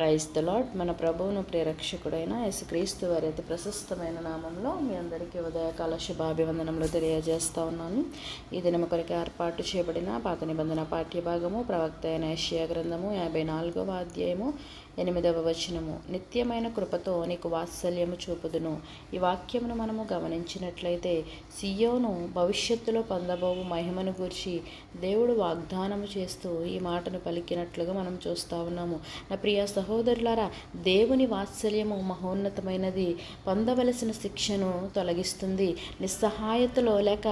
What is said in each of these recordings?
Praise the lord. మన ప్రభువును ప్రియరక్షకుడైన యేసుక్రీస్తు వారి అతి ప్రశస్తమైన నామంలో మీ అందరికీ ఉదయకాల శుభాభివందనములు తెలియజేస్తూ ఉన్నాను. ఈ దినము కొరకు ఏర్పాటు చేయబడిన పాత నిబంధన పాఠ్యభాగము ప్రవక్త అయిన యెషయా గ్రంథము 54వ అధ్యాయము 8వ వచనము. నిత్యమైన కృపతో నీకు వాత్సల్యము చూపుదును. ఈ వాక్యమును మనము గమనించినట్లయితే సియోను భవిష్యత్తులో పొందబోవు మహిమను గూర్చి దేవుడు వాగ్దానము చేస్తూ ఈ మాటను పలికినట్లుగా మనం చూస్తూ ఉన్నాము. నా ప్రియ సహోదరులారా, దేవుని వాత్సల్యము మహోన్నతమైనది. పొందవలసిన శిక్షను తొలగిస్తుంది. నిస్సహాయతలో లేక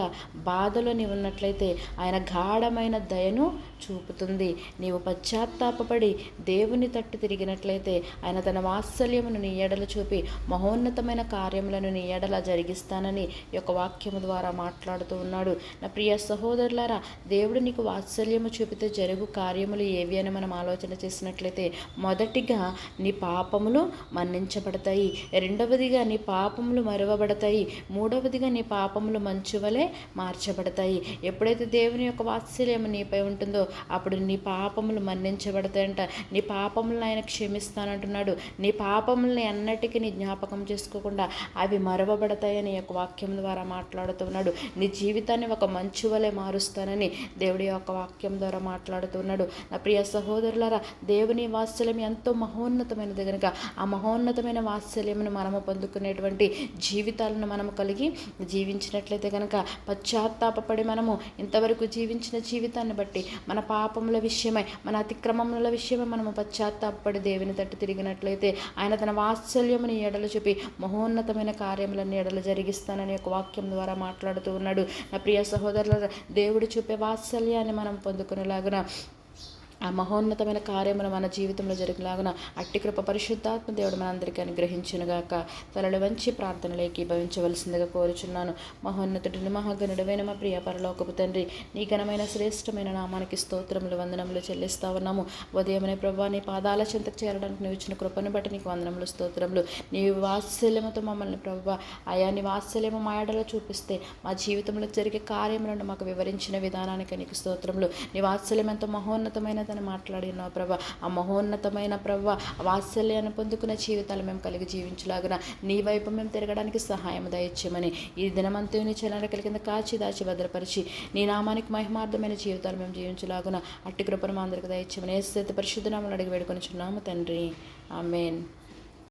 బాధలో నీవు ఉన్నట్లయితే ఆయన గాఢమైన దయను చూపుతుంది. నీవు పశ్చాత్తాపపడి దేవుని తట్టు తిరిగినట్లయితే ఆయన తన వాత్సల్యమును నీ ఎడల చూపి మహోన్నతమైన కార్యములను నీ ఎడల జరిగిస్తానని ఈ యొక్క వాక్యము ద్వారా మాట్లాడుతూ ఉన్నాడు. నా ప్రియ సహోదరులారా, దేవుడు నీకు వాత్సల్యము చూపితే జరుగు కార్యములు ఏవి అని మనం ఆలోచన చేసినట్లయితే, మొదటిగా నీ పాపములు మన్నించబడతాయి, రెండవదిగా నీ పాపములు మరువబడతాయి, మూడవదిగా నీ పాపములు మంచువలే మార్చబడతాయి. ఎప్పుడైతే దేవుని యొక్క వాత్సల్యము నీపై ఉంటుందో అప్పుడు నీ పాపములు మన్నించబడతాయంట. నీ పాపములను ఆయన క్షమిస్తానంటున్నాడు. నీ పాపములని అన్నిటికీ నీ జ్ఞాపకం చేసుకోకుండా అవి మరవబడతాయని యొక్క వాక్యం ద్వారా మాట్లాడుతున్నాడు. నీ జీవితాన్ని ఒక మంచు వలె మారుస్తానని దేవుడి యొక్క వాక్యం ద్వారా మాట్లాడుతున్నాడు. నా ప్రియ సహోదరులారా, దేవుని వాత్సల్యం ఎంతో మహోన్నతమైనది కనుక ఆ మహోన్నతమైన వాత్సల్యమును మనము పొందుకునేటువంటి జీవితాలను మనము కలిగి జీవించినట్లయితే కనుక పశ్చాత్తాపడి మనము ఇంతవరకు జీవించిన జీవితాన్ని బట్టి మన పాపముల విషయమై మన అతిక్రమముల విషయమై మనము పశ్చాత్తాపడి దేవుని తట్టు తిరిగినట్లయితే ఆయన తన వాత్సల్యముని ఎడలు చూపి మహోన్నతమైన కార్యములను ఎడలు జరిగిస్తానని ఒక వాక్యం ద్వారా మాట్లాడుతూ ఉన్నాడు. నా ప్రియ సహోదరుల, దేవుడు చూపే వాత్సల్యాన్ని మనం పొందుకునేలాగున ఆ మహోన్నతమైన కార్యములు మన జీవితంలో జరిగేలాగున అట్టి కృప పరిశుద్ధాత్మ దేవుడు మనందరికీ అనుగ్రహించునుగాక. తలలు వంచి ప్రార్థనలోకి భవించవలసిందిగా కోరుచున్నాను. మహోన్నతుడిని మహాగణుడైన మా ప్రియ పరలోకపు తండ్రి, నీ ఘనమైన శ్రేష్టమైన నామానికి స్తోత్రములు వందనములు చెల్లిస్తా ఉన్నాము. ఉదయమనే ప్రభా, నీ పాదాల చెంతకు చేరడానికి నువ్వు ఇచ్చిన కృపను బట్టి నీకు వందనములు స్తోత్రములు. నీ వాత్సల్యముతో మమ్మల్ని ప్రభా అయా నీ వాత్సల్యము మా ఎడలో చూపిస్తే మా జీవితంలో జరిగే కార్యములను మాకు వివరించిన విధానానికి నీకు స్తోత్రములు. నీ వాత్సల్యం ఎంతో మహోన్నతమైన అని మాట్లాడినావు ప్రభా. ఆ మహోన్నతమైన ప్రభా వాత్సల్యాన్ని పొందుకునే జీవితాలు మేము కలిగి జీవించలాగున నీ వైపు మేము తిరగడానికి సహాయం దయచేయమని ఈ దినమంతా నీ చలనకల కింద కాచి దాచి భద్రపరిచి నీ నామానికి మహిమార్థమైన జీవితాలు మేము జీవించలాగున అట్టి కృపను మా అందరికి దయచేయమని యేసు పరిశుద్ధ నామములో అడిగి వేడుకొనిచున్నాము తండ్రి. ఆమేన్.